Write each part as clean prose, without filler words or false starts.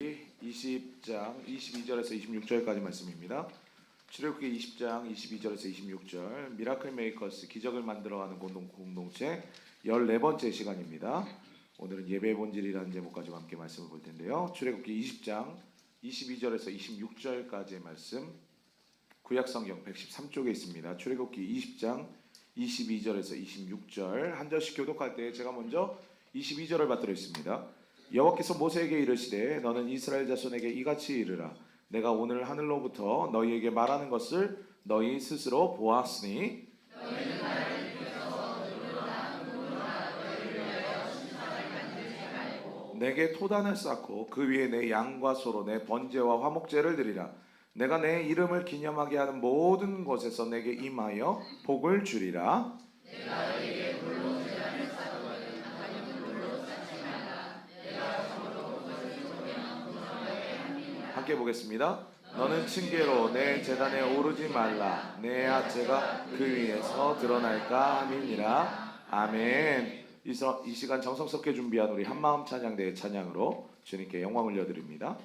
20장 22절에서 26절까지 말씀입니다. 출애굽기 20장 22절에서 26절 미라클 메이커스 기적을 만들어가는 공동체 14번째 시간입니다. 오늘은 예배의 본질이라는 제목 가지고 함께 말씀을 볼 텐데요. 출애굽기 20장 22절에서 26절까지의 말씀 구약성경 113쪽에 있습니다. 출애굽기 20장 22절에서 26절 한 절씩 교독할 때 제가 먼저 22절을 받들어 있습니다. 여호와께서 모세에게 이르시되 너는 이스라엘 자손에게 이같이 이르라. 내가 오늘 하늘로부터 너희에게 말하는 것을 너희 스스로 보았으니 너희는 나를 믿어서 누구나 너희를 위하여 신상을 만들지 말고 내게 토단을 쌓고 그 위에 내 양과 소로 내 번제와 화목제를 드리라. 내가 내 이름을 기념하게 하는 모든 곳에서 내게 임하여 복을 주리라. 내가 너희에게 물로 제단을 쌓거든 하나님 물로 쌓지 말라. 내가 정으로 그것을 조명한 구성하게 함이니라. 함께 보겠습니다. 너는 층계로 내 제단에 오르지 말라. 내 하체가 그 위에서 드러날까 함이니라. 아멘. 이 시간 정성스럽게 준비한 우리 한마음 찬양대의 찬양으로 주님께 영광 올려드립니다.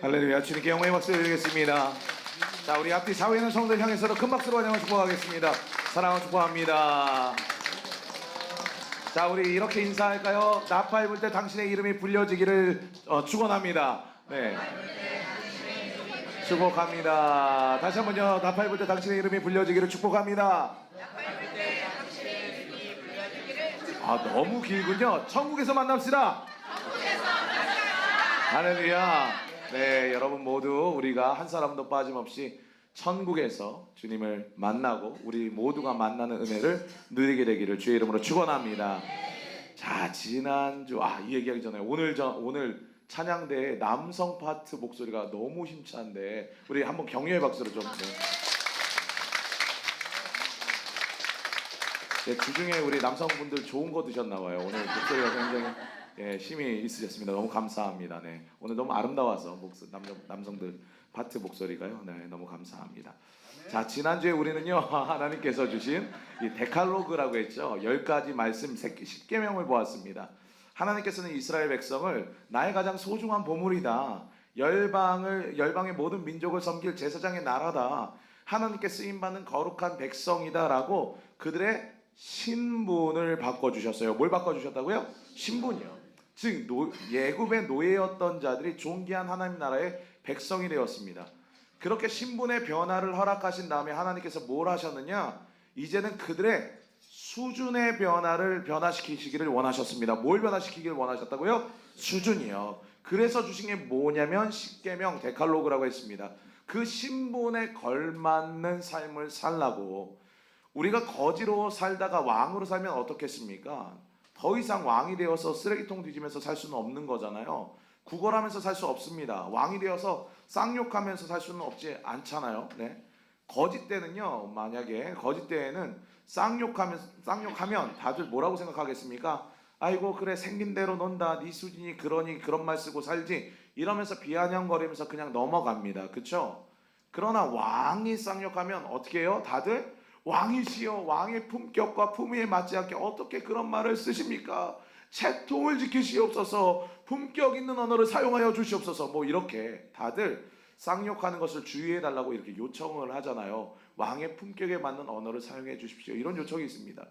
할렐루야. 주님께 영광의 박수 드리겠습니다. 자, 우리 앞뒤 좌우에 있는 성도들 향해서도 큰 박수로 환영을 축복하겠습니다. 사랑을 축복합니다. 자, 우리 이렇게 인사할까요? 나팔 불 때 당신의 이름이 불려지기를 축원합니다. 네, 축복합니다. 다시 한번요. 나팔 불 때 당신의 이름이 불려지기를 축복합니다. 아, 너무 길군요. 천국에서 만납시다. 할렐루야. 네, 여러분 모두 우리가 한 사람도 빠짐없이 천국에서 주님을 만나고 우리 모두가 만나는 은혜를 누리게 되기를 주의 이름으로 축원합니다. 자, 지난주 이 얘기하기 전에 오늘 찬양대에 남성 파트 목소리가 너무 힘찬데 우리 한번 격려의 박수로 좀. 네, 주중에 우리 남성분들 좋은 거 드셨나 봐요. 오늘 목소리가 굉장히 힘이 있으셨습니다. 너무 감사합니다. 네, 오늘 너무 아름다워서 남성들 파트 목소리가요. 네, 너무 감사합니다. 자, 지난주에 우리는요 하나님께서 주신 이 데칼로그라고 했죠. 10가지 말씀 10계명을 보았습니다. 하나님께서는 이스라엘 백성을 나의 가장 소중한 보물이다. 열방의 모든 민족을 섬길 제사장의 나라다. 하나님께 쓰임받는 거룩한 백성이다라고 그들의 신분을 바꿔주셨어요. 뭘 바꿔주셨다고요? 신분이요. 즉 예굽의 노예였던 자들이 존귀한 하나님 나라의 백성이 되었습니다. 그렇게 신분의 변화를 허락하신 다음에 하나님께서 뭘 하셨느냐? 이제는 그들의 수준의 변화를 변화시키시기를 원하셨습니다. 뭘 변화시키기를 원하셨다고요? 수준이요. 그래서 주신 게 뭐냐면 10계명 데칼로그라고 했습니다. 그 신분에 걸맞는 삶을 살라고. 우리가 거지로 살다가 왕으로 살면 어떻겠습니까? 더 이상 왕이 되어서 쓰레기통 뒤지면서 살 수는 없는 거잖아요. 구걸하면서 살 수 없습니다. 왕이 되어서 쌍욕하면서 살 수는 없지 않잖아요. 네. 거지 때는요, 만약에 거지 때에는 쌍욕하면 다들 뭐라고 생각하겠습니까? 아이고 그래 생긴 대로 논다. 네 수준이 그러니 그런 말 쓰고 살지. 이러면서 비아냥거리면서 그냥 넘어갑니다. 그렇죠? 그러나 왕이 쌍욕하면 어떻게 해요? 다들 왕이시여, 왕의 품격과 품위에 맞지 않게 어떻게 그런 말을 쓰십니까? 채통을 지키시옵소서. 품격 있는 언어를 사용하여 주시옵소서. 뭐 이렇게 다들 쌍욕하는 것을 주의해달라고 이렇게 요청을 하잖아요. 왕의 품격에 맞는 언어를 사용해 주십시오. 이런 요청이 있습니다.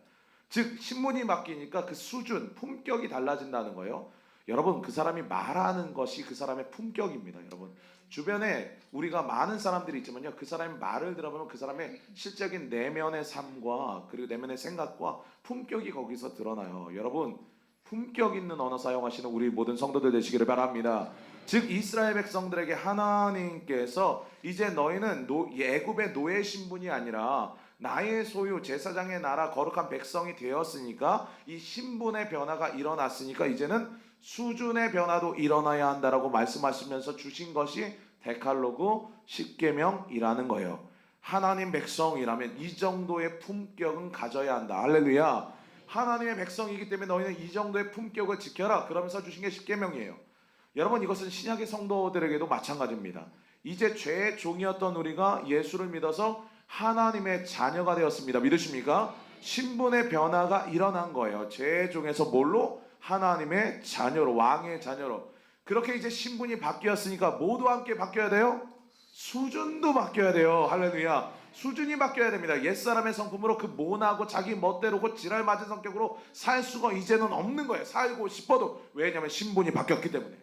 즉 신분이 바뀌니까 그 수준, 품격이 달라진다는 거예요. 여러분, 그 사람이 말하는 것이 그 사람의 품격입니다. 여러분, 주변에 우리가 많은 사람들이 있지만요, 그 사람의 말을 들어보면 그 사람의 실적인 내면의 삶과 그리고 내면의 생각과 품격이 거기서 드러나요. 여러분, 품격 있는 언어 사용하시는 우리 모든 성도들 되시기를 바랍니다. 즉 이스라엘 백성들에게 하나님께서 이제 너희는 애굽의 노예 신분이 아니라 나의 소유 제사장의 나라 거룩한 백성이 되었으니까 이 신분의 변화가 일어났으니까 이제는 수준의 변화도 일어나야 한다라고 말씀하시면서 주신 것이 데칼로그 10계명이라는 거예요. 하나님 백성이라면 이 정도의 품격은 가져야 한다. 할렐루야. 하나님의 백성이기 때문에 너희는 이 정도의 품격을 지켜라. 그러면서 주신 게 10계명이에요. 여러분, 이것은 신약의 성도들에게도 마찬가지입니다. 이제 죄의 종이었던 우리가 예수를 믿어서 하나님의 자녀가 되었습니다. 믿으십니까? 신분의 변화가 일어난 거예요. 죄의 종에서 뭘로? 하나님의 자녀로, 왕의 자녀로. 그렇게 이제 신분이 바뀌었으니까 모두 함께 바뀌어야 돼요. 수준도 바뀌어야 돼요. 할렐루야. 수준이 바뀌어야 됩니다. 옛사람의 성품으로 그 모나고 자기 멋대로 그 지랄 맞은 성격으로 살 수가 이제는 없는 거예요. 살고 싶어도. 왜냐하면 신분이 바뀌었기 때문에.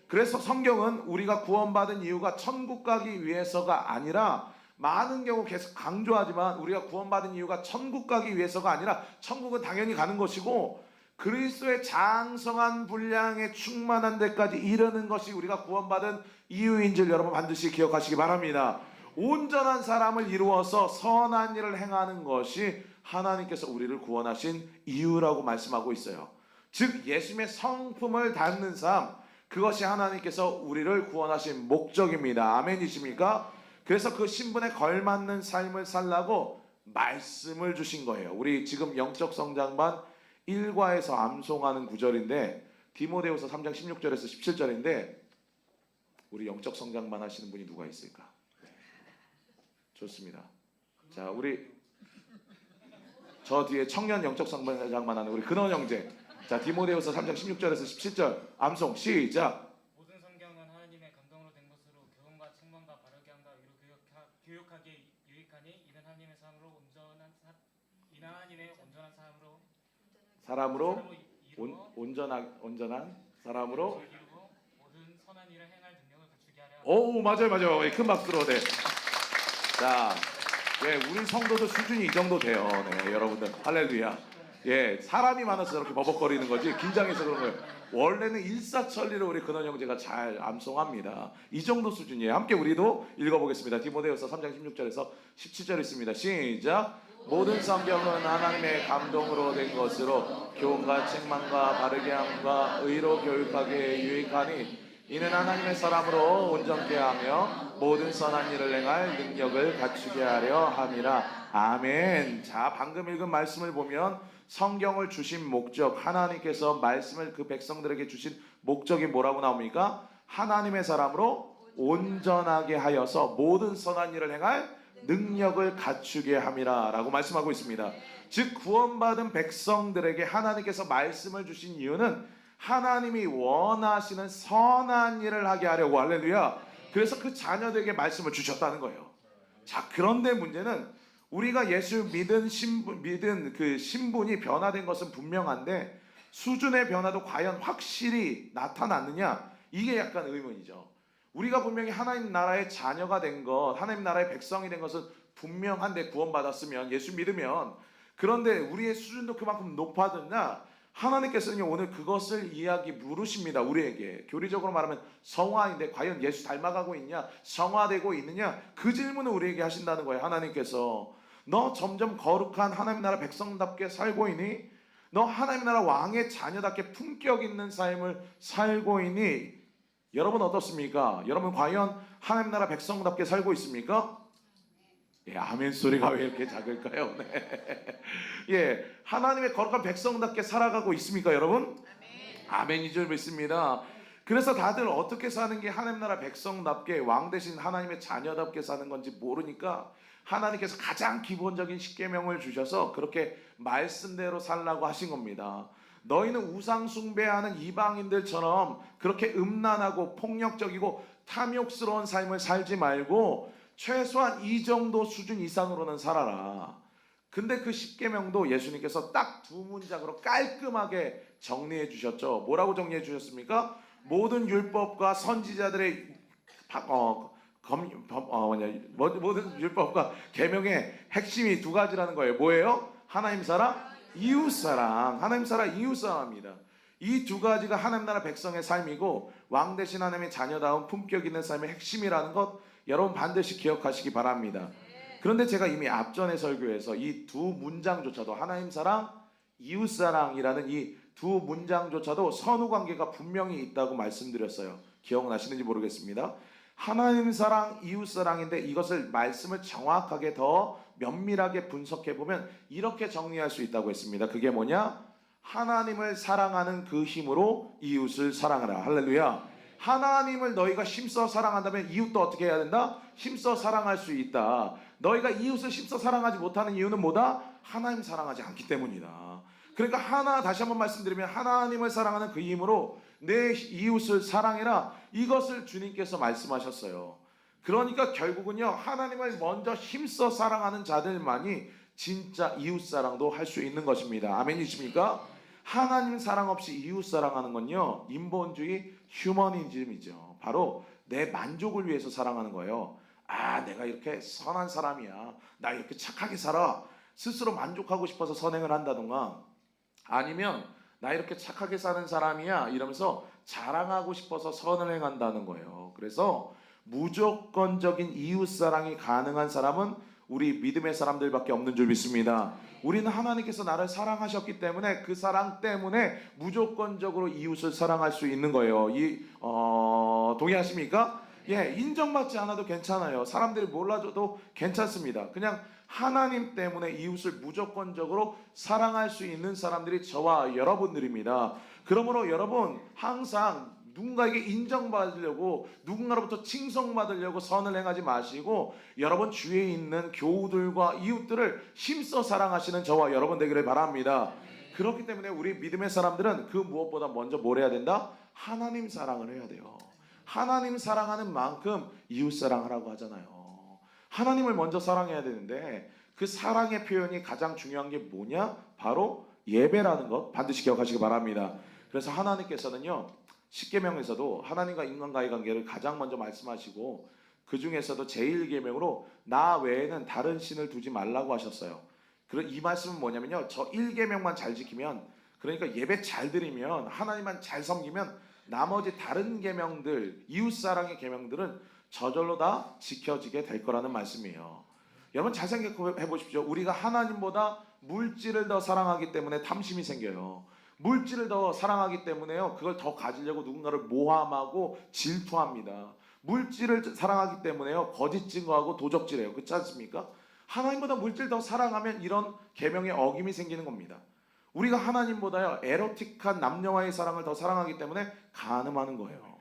그래서 성경은 우리가 구원받은 이유가 천국 가기 위해서가 아니라, 많은 경우 계속 강조하지만 우리가 구원받은 이유가 천국 가기 위해서가 아니라, 천국은 당연히 가는 것이고 그리스도의 장성한 분량에 충만한 데까지 이르는 것이 우리가 구원받은 이유인 줄 여러분 반드시 기억하시기 바랍니다. 온전한 사람을 이루어서 선한 일을 행하는 것이 하나님께서 우리를 구원하신 이유라고 말씀하고 있어요. 즉 예수님의 성품을 닮는 삶, 그것이 하나님께서 우리를 구원하신 목적입니다. 아멘이십니까? 그래서 그 신분에 걸맞는 삶을 살라고 말씀을 주신 거예요. 우리 지금 영적 성장반 1과에서 암송하는 구절인데, 디모데후서 3장 16절에서 17절인데 우리 영적 성장반 하시는 분이 누가 있을까? 좋습니다. 자, 우리 저 뒤에 청년 영적 성장반 하는 우리 근원 형제. 자, 디모데후서 3장 16절에서 17절 암송 시작. 모든 성경은 하나님의 감동으로 된 것으로 교훈과 책망과 바르게 함과 위로 교육하기에 유익하니 이는 하나님의 온전한 사람으로 온전한 사람으로 이루고 모든 선한 일을 행할 능력을 갖추게 하려. 오, 맞아요. 큰 박수로. 네. 자, 우리 성도도 수준이 이 정도 돼요. 네, 여러분들 할렐루야. 예, 사람이 많아서 저렇게 버벅거리는 거지 긴장해서 그런 거예요. 원래는 일사천리로 우리 근원 형제가 잘 암송합니다. 이 정도 수준이에요. 함께 우리도 읽어보겠습니다. 디모데후서 3장 16절에서 17절 있습니다. 시작. 모든 성경은 하나님의 감동으로 된 것으로 교훈과 책망과 바르게 함과 의로 교육하기에 유익하니 이는 하나님의 사람으로 온전케 하며 모든 선한 일을 행할 능력을 갖추게 하려 함이라. 아멘. 자, 방금 읽은 말씀을 보면 성경을 주신 목적, 하나님께서 말씀을 그 백성들에게 주신 목적이 뭐라고 나옵니까? 하나님의 사람으로 온전하게 하여서 모든 선한 일을 행할 능력을 갖추게 함이라 라고 말씀하고 있습니다. 즉 구원받은 백성들에게 하나님께서 말씀을 주신 이유는 하나님이 원하시는 선한 일을 하게 하려고. 할렐루야. 그래서 그 자녀들에게 말씀을 주셨다는 거예요. 자, 그런데 문제는 우리가 예수 믿은 그 신분이 변화된 것은 분명한데 수준의 변화도 과연 확실히 나타났느냐, 이게 약간 의문이죠. 우리가 분명히 하나님 나라의 자녀가 된 것, 하나님 나라의 백성이 된 것은 분명한데, 구원받았으면, 예수 믿으면, 그런데 우리의 수준도 그만큼 높아졌냐? 하나님께서는 오늘 그것을 물으십니다. 우리에게 교리적으로 말하면 성화인데 과연 예수 닮아가고 있냐, 성화되고 있느냐, 그 질문을 우리에게 하신다는 거예요. 하나님께서 너 점점 거룩한 하나님 나라 백성답게 살고 있니? 너 하나님 나라 왕의 자녀답게 품격 있는 삶을 살고 있니? 여러분 어떻습니까? 여러분 과연 하나님 나라 백성답게 살고 있습니까? 예, 아멘 소리가 왜 이렇게 작을까요? 네. 예, 하나님의 거룩한 백성답게 살아가고 있습니까, 여러분? 아멘인 줄 믿습니다. 그래서 다들 어떻게 사는 게 하나님 나라 백성답게, 왕 대신 하나님의 자녀답게 사는 건지 모르니까 하나님께서 가장 기본적인 십계명을 주셔서 그렇게 말씀대로 살라고 하신 겁니다. 너희는 우상 숭배하는 이방인들처럼 그렇게 음란하고 폭력적이고 탐욕스러운 삶을 살지 말고 최소한 이 정도 수준 이상으로는 살아라. 근데 그 십계명도 예수님께서 딱 두 문장으로 깔끔하게 정리해 주셨죠. 뭐라고 정리해 주셨습니까? 모든 율법과 선지자들의 모든 율법과 계명의 핵심이 두 가지라는 거예요. 뭐예요? 하나님 사랑, 이웃 사랑. 하나님 사랑, 이웃 사랑입니다. 이 두 가지가 하나님 나라 백성의 삶이고 왕 대신 하나님의 자녀다운 품격 있는 삶의 핵심이라는 것, 여러분 반드시 기억하시기 바랍니다. 그런데 제가 이미 앞전의 설교에서 이 두 문장조차도, 하나님 사랑, 이웃 사랑이라는 이 두 문장조차도 선후 관계가 분명히 있다고 말씀드렸어요. 기억나시는지 모르겠습니다. 하나님 사랑, 이웃 사랑인데 이것을 말씀을 정확하게 더 면밀하게 분석해 보면 이렇게 정리할 수 있다고 했습니다. 그게 뭐냐? 하나님을 사랑하는 그 힘으로 이웃을 사랑하라. 할렐루야. 하나님을 너희가 힘써 사랑한다면 이웃도 어떻게 해야 된다? 힘써 사랑할 수 있다. 너희가 이웃을 힘써 사랑하지 못하는 이유는 뭐다? 하나님 사랑하지 않기 때문이다. 그러니까 다시 한번 말씀드리면 하나님을 사랑하는 그 힘으로 내 이웃을 사랑해라. 이것을 주님께서 말씀하셨어요. 그러니까 결국은요, 하나님을 먼저 힘써 사랑하는 자들만이 진짜 이웃 사랑도 할 수 있는 것입니다. 아멘이십니까? 하나님 사랑 없이 이웃 사랑하는 건요, 인본주의 휴머니즘이죠. 바로 내 만족을 위해서 사랑하는 거예요. 아, 내가 이렇게 선한 사람이야, 나 이렇게 착하게 살아, 스스로 만족하고 싶어서 선행을 한다던가, 아니면 나 이렇게 착하게 사는 사람이야 이러면서 자랑하고 싶어서 선을 행한다는 거예요. 그래서 무조건적인 이웃 사랑이 가능한 사람은 우리 믿음의 사람들밖에 없는 줄 믿습니다. 우리는 하나님께서 나를 사랑하셨기 때문에 그 사랑 때문에 무조건적으로 이웃을 사랑할 수 있는 거예요. 동의하십니까? 예, 인정받지 않아도 괜찮아요. 사람들이 몰라줘도 괜찮습니다. 그냥 하나님 때문에 이웃을 무조건적으로 사랑할 수 있는 사람들이 저와 여러분들입니다. 그러므로 여러분 항상 누군가에게 인정받으려고, 누군가로부터 칭송받으려고 선을 행하지 마시고 여러분 주위에 있는 교우들과 이웃들을 힘써 사랑하시는 저와 여러분 되기를 바랍니다. 그렇기 때문에 우리 믿음의 사람들은 그 무엇보다 먼저 뭘 해야 된다? 하나님 사랑을 해야 돼요. 하나님 사랑하는 만큼 이웃 사랑하라고 하잖아요. 하나님을 먼저 사랑해야 되는데 그 사랑의 표현이 가장 중요한 게 뭐냐? 바로 예배라는 것 반드시 기억하시기 바랍니다. 그래서 하나님께서는요, 십계명에서도 하나님과 인간과의 관계를 가장 먼저 말씀하시고 그 중에서도 제1계명으로 나 외에는 다른 신을 두지 말라고 하셨어요. 이 말씀은 뭐냐면요. 저 1계명만 잘 지키면, 그러니까 예배 잘 드리면, 하나님만 잘 섬기면 나머지 다른 계명들, 이웃사랑의 계명들은 저절로 다 지켜지게 될 거라는 말씀이에요. 여러분 잘 생각해 보십시오. 우리가 하나님보다 물질을 더 사랑하기 때문에 탐심이 생겨요. 물질을 더 사랑하기 때문에요. 그걸 더 가지려고 누군가를 모함하고 질투합니다. 물질을 사랑하기 때문에요. 거짓 증거하고 도적질해요. 그렇지 않습니까? 하나님보다 물질 더 사랑하면 이런 계명의 어김이 생기는 겁니다. 우리가 하나님보다요 에로틱한 남녀와의 사랑을 더 사랑하기 때문에 간음하는 거예요.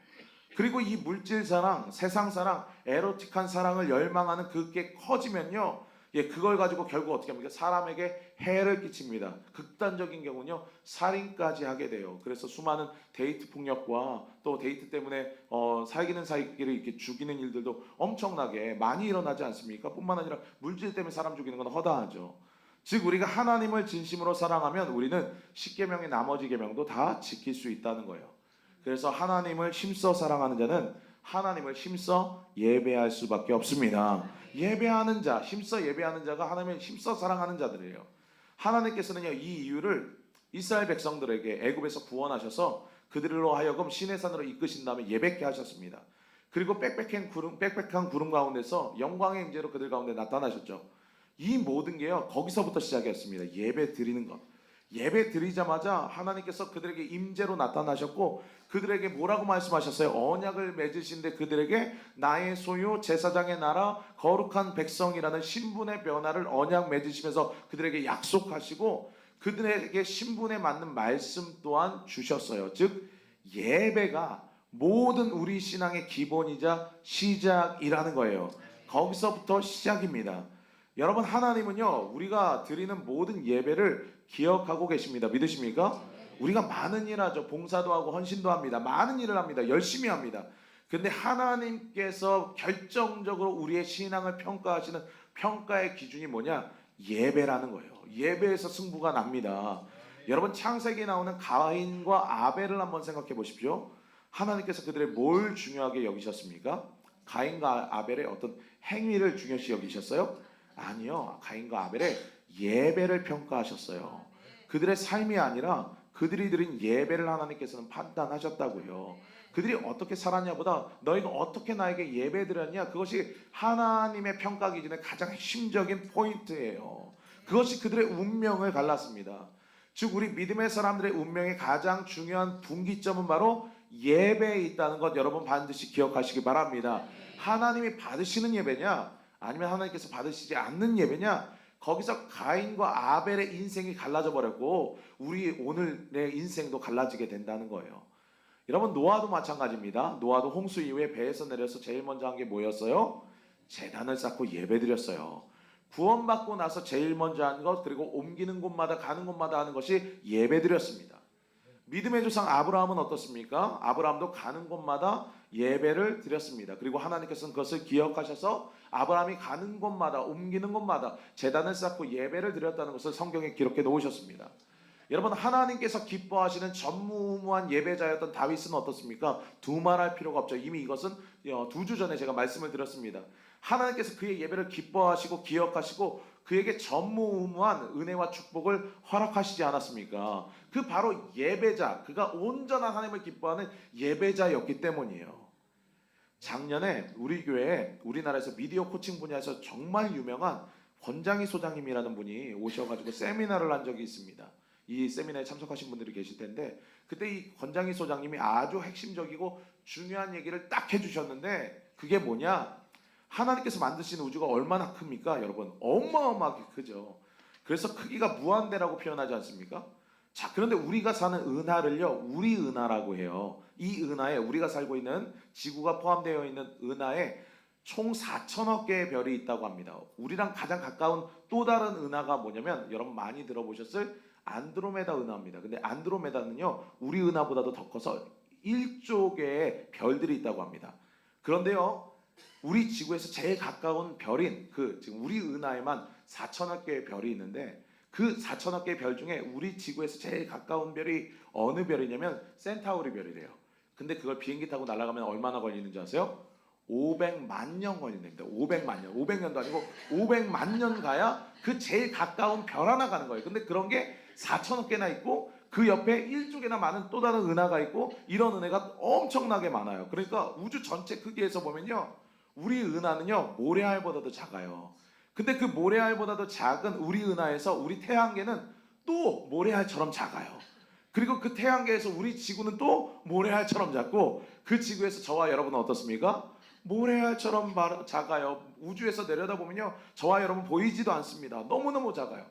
그리고 이 물질 사랑, 세상 사랑, 에로틱한 사랑을 열망하는 그게 커지면요, 그걸 가지고 결국 어떻게 합니까? 사람에게 해를 끼칩니다. 극단적인 경우는요, 살인까지 하게 돼요. 그래서 수많은 데이트 폭력과 또 데이트 때문에 사귀는 사이끼리 이렇게 죽이는 일들도 엄청나게 많이 일어나지 않습니까? 뿐만 아니라 물질 때문에 사람 죽이는 건 허다하죠. 즉 우리가 하나님을 진심으로 사랑하면 우리는 10계명의 나머지 계명도 다 지킬 수 있다는 거예요. 그래서 하나님을 힘써 사랑하는 자는 하나님을 힘써 예배할 수밖에 없습니다. 예배하는 자, 힘써 예배하는 자가 하나님을 힘써 사랑하는 자들이에요. 하나님께서는요 이 이유를 이스라엘 백성들에게 애굽에서 구원하셔서 그들로 하여금 시내 산으로 이끄신 다음에 예배케 하셨습니다. 그리고 빽빽한 구름 가운데서 영광의 임재로 그들 가운데 나타나셨죠. 이 모든 게요 거기서부터 시작이었습니다. 예배 드리는 것. 예배 드리자마자 하나님께서 그들에게 임재로 나타나셨고 그들에게 뭐라고 말씀하셨어요? 언약을 맺으신데 그들에게 나의 소유 제사장의 나라 거룩한 백성이라는 신분의 변화를 언약 맺으시면서 그들에게 약속하시고 그들에게 신분에 맞는 말씀 또한 주셨어요. 즉 예배가 모든 우리 신앙의 기본이자 시작이라는 거예요. 거기서부터 시작입니다. 여러분 하나님은요 우리가 드리는 모든 예배를 기억하고 계십니다. 믿으십니까? 우리가 많은 일 하죠. 봉사도 하고 헌신도 합니다. 많은 일을 합니다. 열심히 합니다. 근데 하나님께서 결정적으로 우리의 신앙을 평가하시는 평가의 기준이 뭐냐? 예배라는 거예요. 예배에서 승부가 납니다. 여러분 창세기에 나오는 가인과 아벨을 한번 생각해 보십시오. 하나님께서 그들의 뭘 중요하게 여기셨습니까? 가인과 아벨의 어떤 행위를 중요시 여기셨어요? 아니요. 가인과 아벨의 예배를 평가하셨어요. 그들의 삶이 아니라 그들이 드린 예배를 하나님께서는 판단하셨다고요. 그들이 어떻게 살았냐보다 너희가 어떻게 나에게 예배 드렸냐, 그것이 하나님의 평가 기준의 가장 핵심적인 포인트예요. 그것이 그들의 운명을 갈랐습니다. 즉 우리 믿음의 사람들의 운명의 가장 중요한 분기점은 바로 예배에 있다는 것 여러분 반드시 기억하시기 바랍니다. 하나님이 받으시는 예배냐 아니면 하나님께서 받으시지 않는 예배냐, 거기서 가인과 아벨의 인생이 갈라져 버렸고 우리 오늘의 인생도 갈라지게 된다는 거예요. 여러분 노아도 마찬가지입니다. 노아도 홍수 이후에 배에서 내려서 제일 먼저 한 게 뭐였어요? 제단을 쌓고 예배드렸어요. 구원받고 나서 제일 먼저 한 것, 그리고 옮기는 곳마다 가는 곳마다 하는 것이 예배드렸습니다. 믿음의 조상 아브라함은 어떻습니까? 아브라함도 가는 곳마다 예배를 드렸습니다. 그리고 하나님께서는 그것을 기억하셔서 아브라함이 가는 곳마다 옮기는 곳마다 제단을 쌓고 예배를 드렸다는 것을 성경에 기록해 놓으셨습니다. 여러분 하나님께서 기뻐하시는 전무후무한 예배자였던 다윗은 어떻습니까? 두말할 필요가 없죠. 이미 이것은 2주 전에 제가 말씀을 드렸습니다. 하나님께서 그의 예배를 기뻐하시고 기억하시고 그에게 전무후무한 은혜와 축복을 허락하시지 않았습니까? 그 바로 예배자, 그가 온전한 하나님을 기뻐하는 예배자였기 때문이에요. 작년에 우리 교회에 우리나라에서 미디어 코칭 분야에서 정말 유명한 권장희 소장님이라는 분이 오셔가지고 세미나를 한 적이 있습니다. 이 세미나에 참석하신 분들이 계실 텐데 그때 이 권장희 소장님이 아주 핵심적이고 중요한 얘기를 딱 해주셨는데 그게 뭐냐? 하나님께서 만드신 우주가 얼마나 큽니까? 여러분 어마어마하게 크죠. 그래서 크기가 무한대라고 표현하지 않습니까? 자, 그런데 우리가 사는 은하를요 우리 은하라고 해요. 이 은하에 우리가 살고 있는 지구가 포함되어 있는 은하에 총 4천억 개의 별이 있다고 합니다. 우리랑 가장 가까운 또 다른 은하가 뭐냐면 여러분 많이 들어보셨을 안드로메다 은하입니다. 근데 안드로메다는요 우리 은하보다도 더 커서 1조 개의 별들이 있다고 합니다. 그런데요 우리 지구에서 제일 가까운 별인 지금 우리 은하에만 4천억 개의 별이 있는데 그 4천억 개의 별 중에 우리 지구에서 제일 가까운 별이 어느 별이냐면 센타우리 별이래요. 근데 그걸 비행기 타고 날아가면 얼마나 걸리는지 아세요? 500만 년 걸린답니다. 500만 년. 500년도 아니고 500만 년 가야 그 제일 가까운 별 하나 가는 거예요. 근데 그런 게 4천억 개나 있고 그 옆에 1조개나 많은 또 다른 은하가 있고 이런 은하가 엄청나게 많아요. 그러니까 우주 전체 크기에서 보면요. 우리 은하는요. 모래알보다도 작아요. 근데 그 모래알보다도 작은 우리 은하에서 우리 태양계는 또 모래알처럼 작아요. 그리고 그 태양계에서 우리 지구는 또 모래알처럼 작고 그 지구에서 저와 여러분은 어떻습니까? 모래알처럼 작아요. 우주에서 내려다보면요. 저와 여러분 보이지도 않습니다. 너무너무 작아요.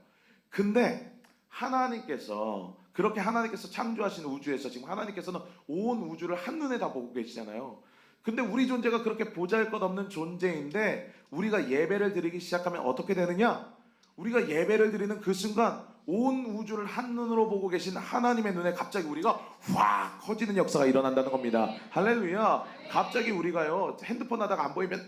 근데 하나님께서 그렇게 하나님께서 창조하신 우주에서 지금 하나님께서는 온 우주를 한눈에 다 보고 계시잖아요. 근데 우리 존재가 그렇게 보잘것없는 존재인데 우리가 예배를 드리기 시작하면 어떻게 되느냐? 우리가 예배를 드리는 그 순간 온 우주를 한눈으로 보고 계신 하나님의 눈에 갑자기 우리가 확 커지는 역사가 일어난다는 겁니다. 할렐루야. 갑자기 우리가요 핸드폰 하다가 안 보이면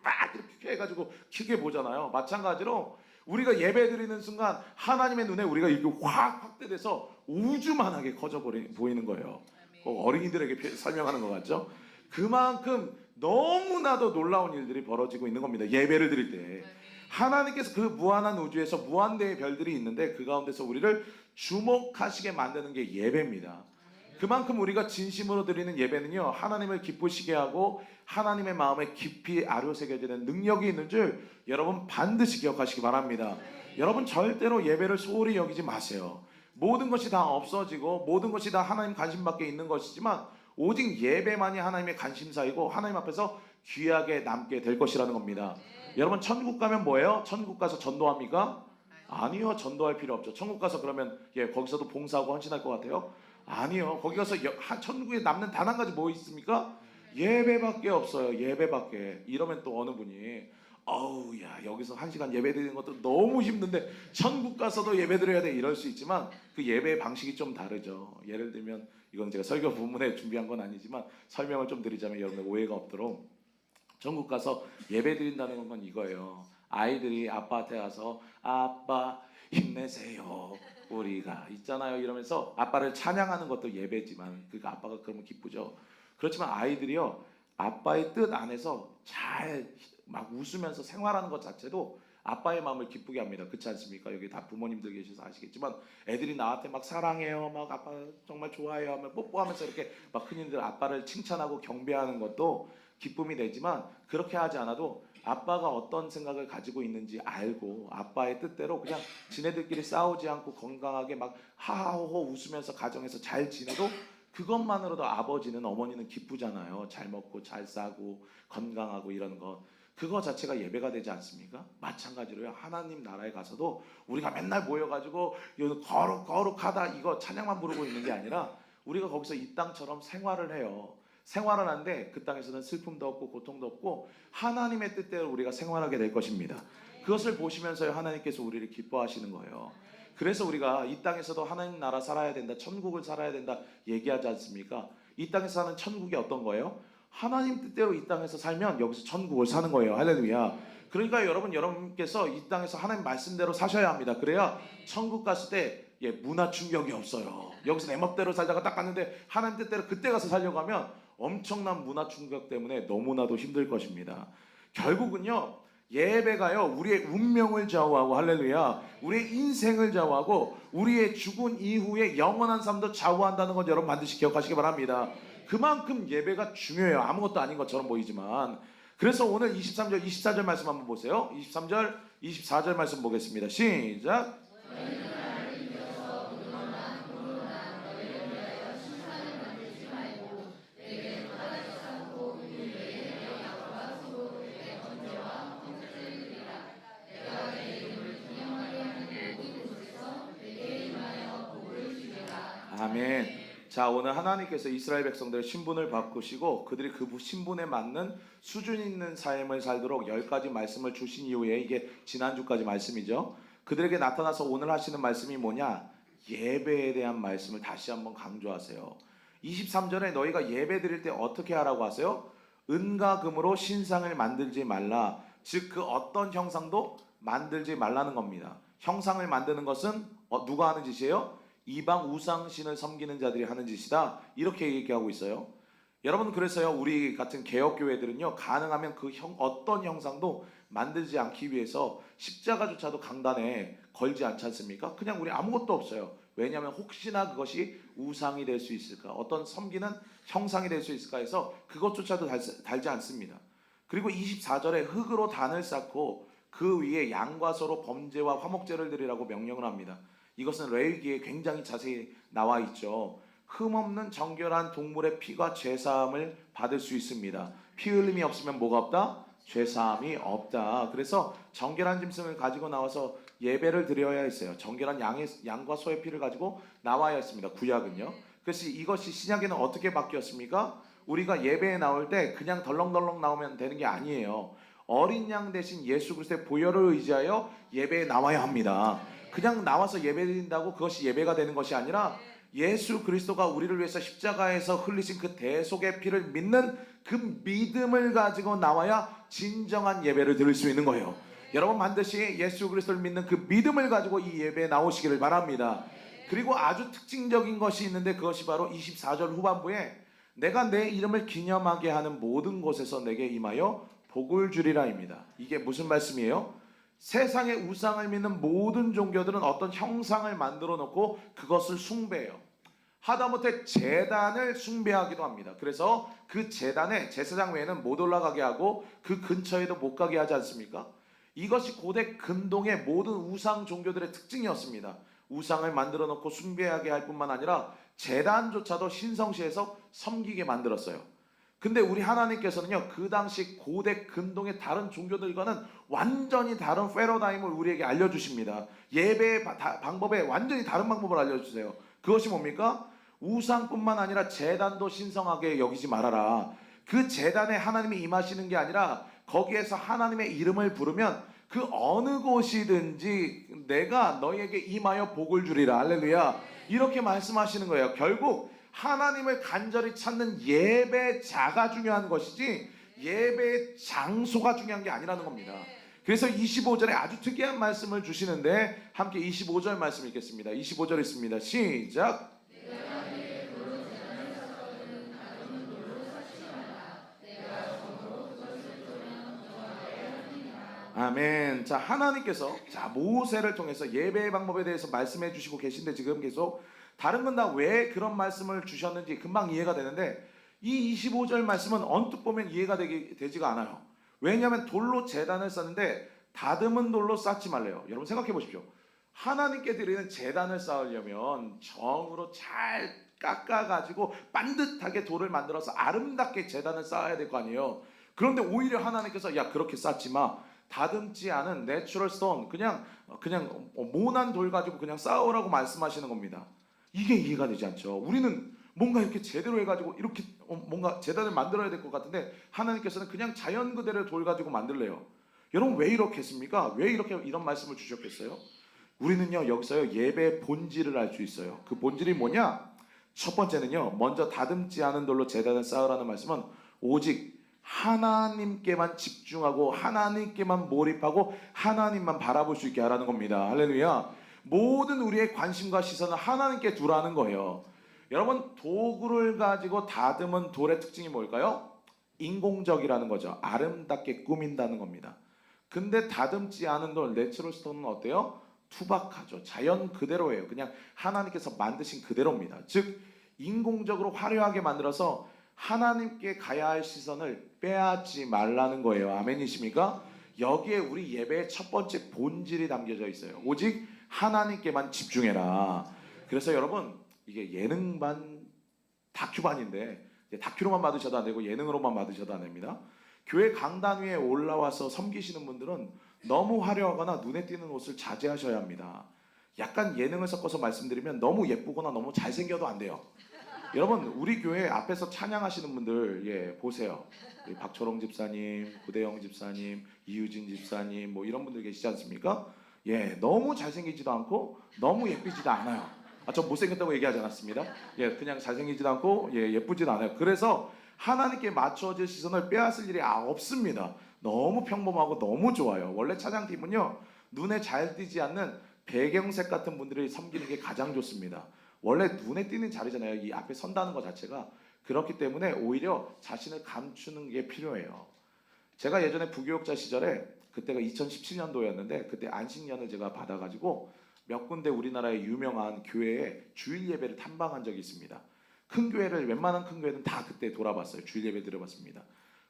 막 이렇게 해가지고 크게 보잖아요. 마찬가지로 우리가 예배 드리는 순간 하나님의 눈에 우리가 이렇게 확 확대돼서 우주만하게 커져 보이는 거예요. 어린이들에게 설명하는 것 같죠? 그만큼 너무나도 놀라운 일들이 벌어지고 있는 겁니다. 예배를 드릴 때 하나님께서 그 무한한 우주에서 무한대의 별들이 있는데 그 가운데서 우리를 주목하시게 만드는 게 예배입니다. 그만큼 우리가 진심으로 드리는 예배는요 하나님을 기쁘시게 하고 하나님의 마음에 깊이 아료새겨지는 능력이 있는 줄 여러분 반드시 기억하시기 바랍니다. 여러분 절대로 예배를 소홀히 여기지 마세요. 모든 것이 다 없어지고 모든 것이 다 하나님 관심 밖에 있는 것이지만 오직 예배만이 하나님의 관심사이고 하나님 앞에서 귀하게 남게 될 것이라는 겁니다. 여러분 천국 가면 뭐예요? 천국 가서 전도합니까? 아니요. 전도할 필요 없죠. 천국 가서 그러면 거기서도 봉사하고 헌신할 것 같아요? 아니요. 거기 가서 천국에 남는 단 한 가지 뭐 있습니까? 예배밖에 없어요. 예배밖에. 이러면 또 어느 분이 어우 야 여기서 1시간 예배 드리는 것도 너무 힘든데 천국 가서도 예배 드려야 돼 이럴 수 있지만 그 예배의 방식이 좀 다르죠. 예를 들면 이건 제가 설교 본문에 준비한 건 아니지만 설명을 좀 드리자면 여러분들 오해가 없도록 천국 가서 예배 드린다는 건 이거예요. 아이들이 아빠한테 가서 아빠 힘내세요. 우리가 있잖아요. 이러면서 아빠를 찬양하는 것도 예배지만 그러니까 아빠가 그러면 기쁘죠. 그렇지만 아이들이요. 아빠의 뜻 안에서 잘 막 웃으면서 생활하는 것 자체도 아빠의 마음을 기쁘게 합니다. 그렇지 않습니까? 여기 다 부모님들 계셔서 아시겠지만 애들이 나한테 막 사랑해요. 막 아빠 정말 좋아해요. 하면 뽀뽀하면서 이렇게 막 흔히들 아빠를 칭찬하고 경배하는 것도 기쁨이 되지만 그렇게 하지 않아도 아빠가 어떤 생각을 가지고 있는지 알고 아빠의 뜻대로 그냥 지네들끼리 싸우지 않고 건강하게 막 하하호호 웃으면서 가정에서 잘 지내도 그것만으로도 아버지는 어머니는 기쁘잖아요. 잘 먹고 잘 싸고 건강하고 이런 거 그거 자체가 예배가 되지 않습니까? 마찬가지로요. 하나님 나라에 가서도 우리가 맨날 모여가지고 거룩하다 이거 찬양만 부르고 있는 게 아니라 우리가 거기서 이 땅처럼 생활을 해요. 생활을 하는데 그 땅에서는 슬픔도 없고 고통도 없고 하나님의 뜻대로 우리가 생활하게 될 것입니다. 그것을 보시면서 하나님께서 우리를 기뻐하시는 거예요. 그래서 우리가 이 땅에서도 하나님 나라 살아야 된다, 천국을 살아야 된다 얘기하지 않습니까? 이 땅에서 사는 천국이 어떤 거예요? 하나님 뜻대로 이 땅에서 살면 여기서 천국을 사는 거예요. 할렐루야. 그러니까 여러분께서 이 땅에서 하나님 말씀대로 사셔야 합니다. 그래야 천국 갔을 때 문화 충격이 없어요. 여기서 내 멋대로 살다가 딱 갔는데 하나님 뜻대로 그때 가서 살려고 하면 엄청난 문화 충격 때문에 너무나도 힘들 것입니다. 결국은요. 예배가요. 우리의 운명을 좌우하고 할렐루야. 우리의 인생을 좌우하고 우리의 죽은 이후의 영원한 삶도 좌우한다는 것 여러분 반드시 기억하시기 바랍니다. 그만큼 예배가 중요해요. 아무것도 아닌 것처럼 보이지만. 그래서 오늘 23절, 24절 말씀 한번 보세요. 23절, 24절 말씀 보겠습니다. 시작. 아멘. 자, 오늘 하나님께서 이스라엘 백성들의 신분을 바꾸시고 그들이 그 신분에 맞는 수준 있는 삶을 살도록 10가지 말씀을 주신 이후에 이게 지난주까지 말씀이죠. 그들에게 나타나서 오늘 하시는 말씀이 뭐냐? 예배에 대한 말씀을 다시 한번 강조하세요. 23절에 너희가 예배 드릴 때 어떻게 하라고 하세요? 은과 금으로 신상을 만들지 말라. 즉 그 어떤 형상도 만들지 말라는 겁니다. 형상을 만드는 것은 누가 하는 짓이에요? 이방 우상신을 섬기는 자들이 하는 짓이다. 이렇게 얘기하고 있어요. 여러분, 그래서요 우리 같은 개혁교회들은요 가능하면 어떤 형상도 만들지 않기 위해서 십자가조차도 강단에 걸지 않지 않습니까? 그냥 우리 아무것도 없어요. 왜냐하면 혹시나 그것이 우상이 될 수 있을까, 어떤 섬기는 형상이 될 수 있을까 해서 그것조차도 달지 않습니다. 그리고 24절에 흙으로 단을 쌓고 그 위에 양과 소로 범죄와 화목제를 드리라고 명령을 합니다. 이것은 레위기에 굉장히 자세히 나와 있죠. 흠없는 정결한 동물의 피가 죄사함을 받을 수 있습니다. 피 흘림이 없으면 뭐가 없다? 죄사함이 없다. 그래서 정결한 짐승을 가지고 나와서 예배를 드려야 했어요. 정결한 양과 소의 피를 가지고 나와야 했습니다. 구약은요. 그래서 이것이 신약에는 어떻게 바뀌었습니까? 우리가 예배에 나올 때 그냥 덜렁덜렁 나오면 되는 게 아니에요. 어린 양 대신 예수 그리스도의 보혈을 의지하여 예배에 나와야 합니다. 그냥 나와서 예배드린다고 그것이 예배가 되는 것이 아니라 예수 그리스도가 우리를 위해서 십자가에서 흘리신 그 대속의 피를 믿는 그 믿음을 가지고 나와야 진정한 예배를 드릴 수 있는 거예요. 여러분, 반드시 예수 그리스도를 믿는 그 믿음을 가지고 이 예배에 나오시기를 바랍니다. 그리고 아주 특징적인 것이 있는데 그것이 바로 24절 후반부에 내가 내 이름을 기념하게 하는 모든 곳에서 내게 임하여 복을 주리라입니다. 이게 무슨 말씀이에요? 세상의 우상을 믿는 모든 종교들은 어떤 형상을 만들어 놓고 그것을 숭배해요. 하다못해 제단을 숭배하기도 합니다. 그래서 그 제단에 제사장 외에는 못 올라가게 하고 그 근처에도 못 가게 하지 않습니까? 이것이 고대 근동의 모든 우상 종교들의 특징이었습니다. 우상을 만들어 놓고 숭배하게 할 뿐만 아니라 제단조차도 신성시해서 섬기게 만들었어요. 근데 우리 하나님께서는요 그 당시 고대 근동의 다른 종교들과는 완전히 다른 패러다임을 우리에게 알려주십니다. 예배의 방법에 완전히 다른 방법을 알려주세요. 그것이 뭡니까? 우상뿐만 아니라 제단도 신성하게 여기지 말아라. 그 제단에 하나님이 임하시는 게 아니라 거기에서 하나님의 이름을 부르면 그 어느 곳이든지 내가 너희에게 임하여 복을 주리라. 할렐루야. 이렇게 말씀하시는 거예요. 결국 하나님을 간절히 찾는 예배자가 중요한 것이지 예배의 장소가 중요한 게 아니라는 겁니다. 그래서 25절에 아주 특이한 말씀을 주시는데 함께 25절 말씀 읽겠습니다. 25절 있습니다. 시작. 아멘. 자, 하나님께서 모세를 통해서 예배의 방법에 대해서 말씀해 주시고 계신데 지금 계속 다른 건 다 왜 그런 말씀을 주셨는지 금방 이해가 되는데 이 25절 말씀은 언뜻 보면 이해가 되지가 않아요. 왜냐하면 돌로 제단을 쌓는데 다듬은 돌로 쌓지 말래요. 여러분 생각해 보십시오. 하나님께 드리는 제단을 쌓으려면 정으로 잘 깎아가지고 반듯하게 돌을 만들어서 아름답게 제단을 쌓아야 될 거 아니에요. 그런데 오히려 하나님께서 야 그렇게 쌓지 마. 다듬지 않은 내추럴 스톤 그냥 모난 돌 가지고 그냥 쌓으라고 말씀하시는 겁니다. 이게 이해가 되지 않죠. 우리는 뭔가 이렇게 제대로 해가지고 이렇게 뭔가 제단을 만들어야 될 것 같은데 하나님께서는 그냥 자연 그대로 돌 가지고 만들래요. 여러분 왜 이렇게 했습니까? 왜 이런 말씀을 주셨겠어요? 우리는요 여기서요 예배의 본질을 알 수 있어요. 그 본질이 뭐냐? 첫 번째는요 먼저 다듬지 않은 돌로 제단을 쌓으라는 말씀은 오직 하나님께만 집중하고 하나님께만 몰입하고 하나님만 바라볼 수 있게 하라는 겁니다. 할렐루야. 모든 우리의 관심과 시선을 하나님께 두라는 거예요. 여러분 도구를 가지고 다듬은 돌의 특징이 뭘까요? 인공적이라는 거죠. 아름답게 꾸민다는 겁니다. 근데 다듬지 않은 돌 내추럴 스톤은 어때요? 투박하죠. 자연 그대로예요. 그냥 하나님께서 만드신 그대로입니다. 즉 인공적으로 화려하게 만들어서 하나님께 가야 할 시선을 빼앗지 말라는 거예요. 아멘이십니까? 여기에 우리 예배의 첫 번째 본질이 담겨져 있어요. 오직 하나님께만 집중해라. 그래서 여러분 이게 예능반 다큐반인데 다큐로만 받으셔도 안 되고 예능으로만 받으셔도 안 됩니다. 교회 강단 위에 올라와서 섬기시는 분들은 너무 화려하거나 눈에 띄는 옷을 자제하셔야 합니다. 약간 예능을 섞어서 말씀드리면 너무 예쁘거나 너무 잘생겨도 안 돼요. 여러분 우리 교회 앞에서 찬양하시는 분들 보세요. 박철홍 집사님, 구대영 집사님, 이유진 집사님 뭐 이런 분들 계시지 않습니까? 너무 잘생기지도 않고 너무 예쁘지도 않아요. 저 못생겼다고 얘기하지 않았습니다. 그냥 잘생기지도 않고 예쁘지도 않아요. 그래서 하나님께 맞춰질 시선을 빼앗을 일이 없습니다. 너무 평범하고 너무 좋아요. 원래 찬양팀은요 눈에 잘 띄지 않는 배경색 같은 분들이 섬기는 게 가장 좋습니다. 원래 눈에 띄는 자리잖아요. 이 앞에 선다는 것 자체가. 그렇기 때문에 오히려 자신을 감추는 게 필요해요. 제가 예전에 부교육자 시절에 그때가 2017년도였는데 그때 안식년을 제가 받아가지고 몇 군데 우리나라의 유명한 교회에 주일 예배를 탐방한 적이 있습니다. 큰 교회를 웬만한 큰 교회는 다 그때 돌아봤어요. 주일 예배 드려봤습니다.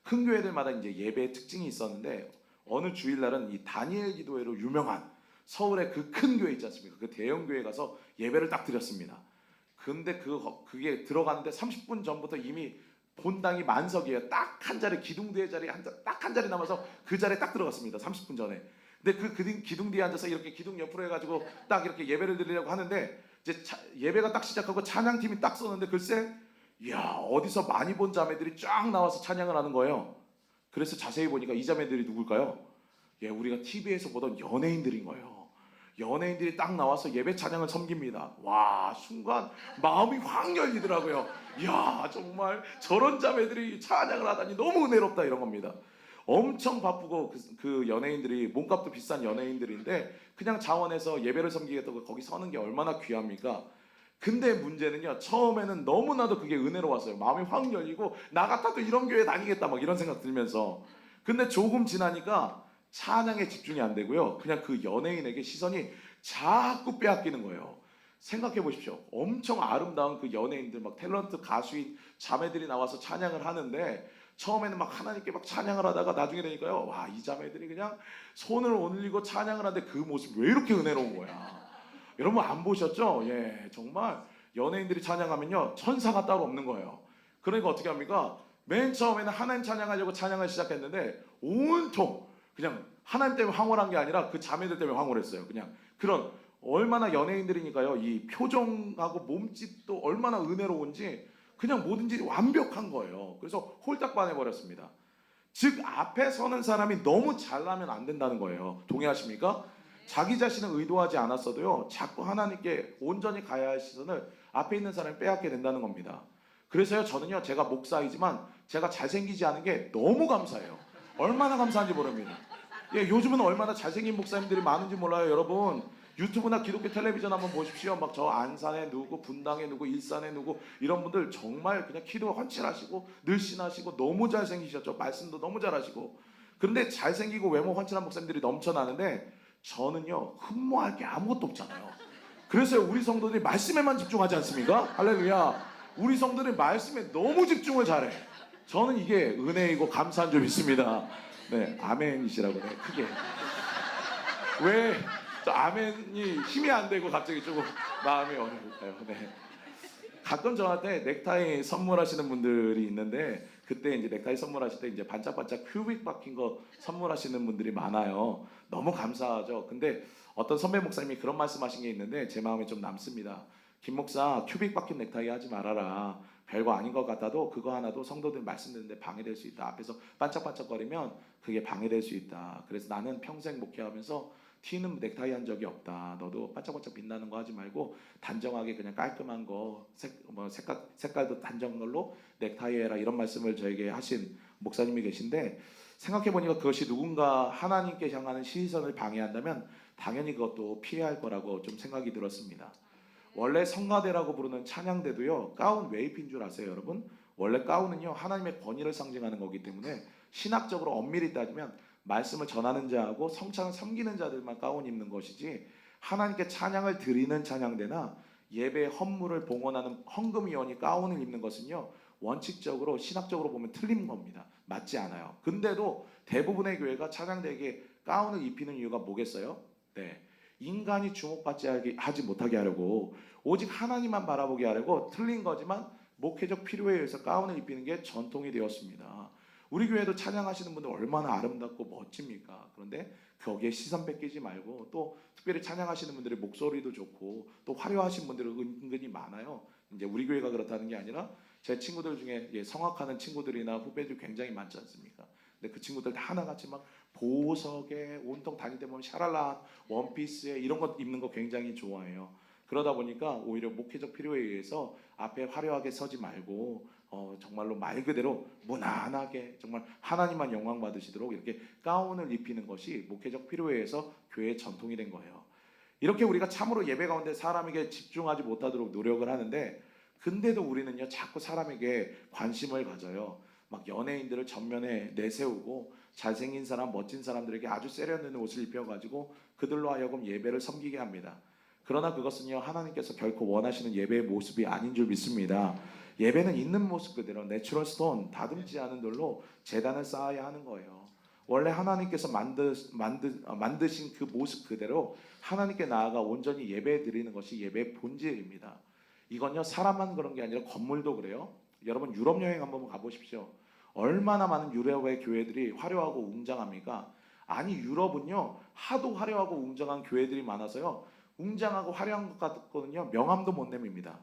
큰 교회들마다 이제 예배의 특징이 있었는데 어느 주일날은 이 다니엘 기도회로 유명한 서울의 그 큰 교회 있지 않습니까? 그 대형 교회 가서 예배를 딱 드렸습니다. 근데 그게 들어가는데 30분 전부터 이미 본당이 만석이에요. 딱 한 자리 기둥 뒤에 자리 딱 한 자리 남아서 그 자리에 딱 들어갔습니다. 30분 전에. 근데 그 기둥 뒤에 앉아서 이렇게 기둥 옆으로 해가지고 딱 이렇게 예배를 드리려고 하는데 이제 예배가 딱 시작하고 찬양팀이 딱 쏘는데 글쎄, 이야 어디서 많이 본 자매들이 쫙 나와서 찬양을 하는 거예요. 그래서 자세히 보니까 이 자매들이 누굴까요? 예, 우리가 TV에서 보던 연예인들인 거예요. 연예인들이 딱 나와서 예배 찬양을 섬깁니다. 와, 순간 마음이 확 열리더라고요. 이야, 정말 저런 자매들이 찬양을 하다니 너무 은혜롭다 이런 겁니다. 엄청 바쁘고 그 연예인들이 몸값도 비싼 연예인들인데 그냥 자원해서 예배를 섬기겠다고 거기 서는 게 얼마나 귀합니까? 근데 문제는요, 처음에는 너무나도 그게 은혜로웠어요. 마음이 확 열리고 나 같아도 이런 교회 다니겠다 막 이런 생각 들면서. 근데 조금 지나니까 찬양에 집중이 안 되고요. 그냥 그 연예인에게 시선이 자꾸 빼앗기는 거예요. 생각해 보십시오. 엄청 아름다운 그 연예인들 막 탤런트 가수인 자매들이 나와서 찬양을 하는데 처음에는 막 하나님께 막 찬양을 하다가 나중에 되니까요. 와, 이 자매들이 그냥 손을 올리고 찬양을 하는데 그 모습 왜 이렇게 은혜로운 거야. 여러분 안 보셨죠? 예, 정말 연예인들이 찬양하면요. 천사가 따로 없는 거예요. 그러니까 어떻게 합니까? 맨 처음에는 하나님 찬양하려고 찬양을 시작했는데 온통 그냥 하나님 때문에 황홀한 게 아니라 그 자매들 때문에 황홀했어요. 그냥 그런 얼마나 연예인들이니까요. 이 표정하고 몸짓도 얼마나 은혜로운지 그냥 뭐든지 완벽한 거예요. 그래서 홀딱 반해버렸습니다. 즉 앞에 서는 사람이 너무 잘나면 안 된다는 거예요. 동의하십니까? 자기 자신은 의도하지 않았어도요. 자꾸 하나님께 온전히 가야 할 시선을 앞에 있는 사람이 빼앗게 된다는 겁니다. 그래서요 저는요 제가 목사이지만 제가 잘생기지 않은 게 너무 감사해요. 얼마나 감사한지 모릅니다. 예, 요즘은 얼마나 잘생긴 목사님들이 많은지 몰라요. 여러분 유튜브나 기독교 텔레비전 한번 보십시오. 막 저 안산에 누구, 분당에 누구, 일산에 누구 이런 분들 정말 그냥 키도 훤칠하시고 늘씬하시고 너무 잘생기셨죠. 말씀도 너무 잘하시고. 그런데 잘생기고 외모 훤칠한 목사님들이 넘쳐나는데 저는요 흠모할 게 아무것도 없잖아요. 그래서 우리 성도들이 말씀에만 집중하지 않습니까? 할렐루야. 우리 성도들이 말씀에 너무 집중을 잘해. 저는 이게 은혜이고 감사한 점 있습니다. 네, 아멘이시라고 네, 크게. 왜 저 아멘이 힘이 안 되고 갑자기 조금 마음이 어려울까요? 네. 가끔 저한테 넥타이 선물하시는 분들이 있는데 그때 이제 넥타이 선물하실 때 이제 반짝반짝 큐빅 박힌 거 선물하시는 분들이 많아요. 너무 감사하죠. 근데 어떤 선배 목사님이 그런 말씀하신 게 있는데 제 마음에 좀 남습니다. 김 목사 큐빅 박힌 넥타이 하지 말아라. 별거 아닌 것 같아도 그거 하나도 성도들 말씀 듣는데 방해될 수 있다. 앞에서 반짝반짝거리면 그게 방해될 수 있다. 그래서 나는 평생 목회하면서 튀는 넥타이 한 적이 없다. 너도 반짝반짝 빛나는 거 하지 말고 단정하게 그냥 깔끔한 거 색깔도 단정한 걸로 넥타이 해라. 이런 말씀을 저에게 하신 목사님이 계신데 생각해 보니까 그것이 누군가 하나님께 향하는 시선을 방해한다면 당연히 그것도 피해야 할 거라고 좀 생각이 들었습니다. 원래 성가대라고 부르는 찬양대도요 가운 왜 입힌 줄 아세요 여러분? 원래 가운은요 하나님의 권위를 상징하는 거기 때문에 신학적으로 엄밀히 따지면 말씀을 전하는 자하고 성찬을 섬기는 자들만 가운 입는 것이지 하나님께 찬양을 드리는 찬양대나 예배 헌물을 봉헌하는 헌금위원이 가운을 입는 것은요 원칙적으로 신학적으로 보면 틀린 겁니다. 맞지 않아요. 근데도 대부분의 교회가 찬양대에게 가운을 입히는 이유가 뭐겠어요? 네, 인간이 주목받지 하지 못하게 하려고 오직 하나님만 바라보게 하려고 틀린 거지만 목회적 필요에 의해서 가운을 입히는 게 전통이 되었습니다. 우리 교회도 찬양하시는 분들 얼마나 아름답고 멋집니까? 그런데 거기에 시선 뺏기지 말고 또 특별히 찬양하시는 분들의 목소리도 좋고 또 화려하신 분들은 은근히 많아요. 이제 우리 교회가 그렇다는 게 아니라 제 친구들 중에 성악하는 친구들이나 후배들 굉장히 많지 않습니까? 근데 그 친구들 다 하나같이 막 보석에 온통 다닐 때 보면 샤랄라 원피스에 이런 것 입는 거 굉장히 좋아해요. 그러다 보니까 오히려 목회적 필요에 의해서 앞에 화려하게 서지 말고 정말로 말 그대로 무난하게 정말 하나님만 영광 받으시도록 이렇게 가운을 입히는 것이 목회적 필요에 의해서 교회의 전통이 된 거예요. 이렇게 우리가 참으로 예배 가운데 사람에게 집중하지 못하도록 노력을 하는데 근데도 우리는요 자꾸 사람에게 관심을 가져요. 막 연예인들을 전면에 내세우고 잘생긴 사람, 멋진 사람들에게 아주 세련된 옷을 입혀가지고 그들로 하여금 예배를 섬기게 합니다. 그러나 그것은요 하나님께서 결코 원하시는 예배의 모습이 아닌 줄 믿습니다. 예배는 있는 모습 그대로 내추럴 스톤, 다듬지 않은 돌로 제단을 쌓아야 하는 거예요. 원래 하나님께서 만드신 그 모습 그대로 하나님께 나아가 온전히 예배 드리는 것이 예배의 본질입니다. 이건요 사람만 그런 게 아니라 건물도 그래요. 여러분 유럽 여행 한번 가보십시오. 얼마나 많은 유럽의 교회들이 화려하고 웅장합니까? 아니 유럽은요 하도 화려하고 웅장한 교회들이 많아서요 웅장하고 화려한 것 같거든요 명함도 못 내밉니다.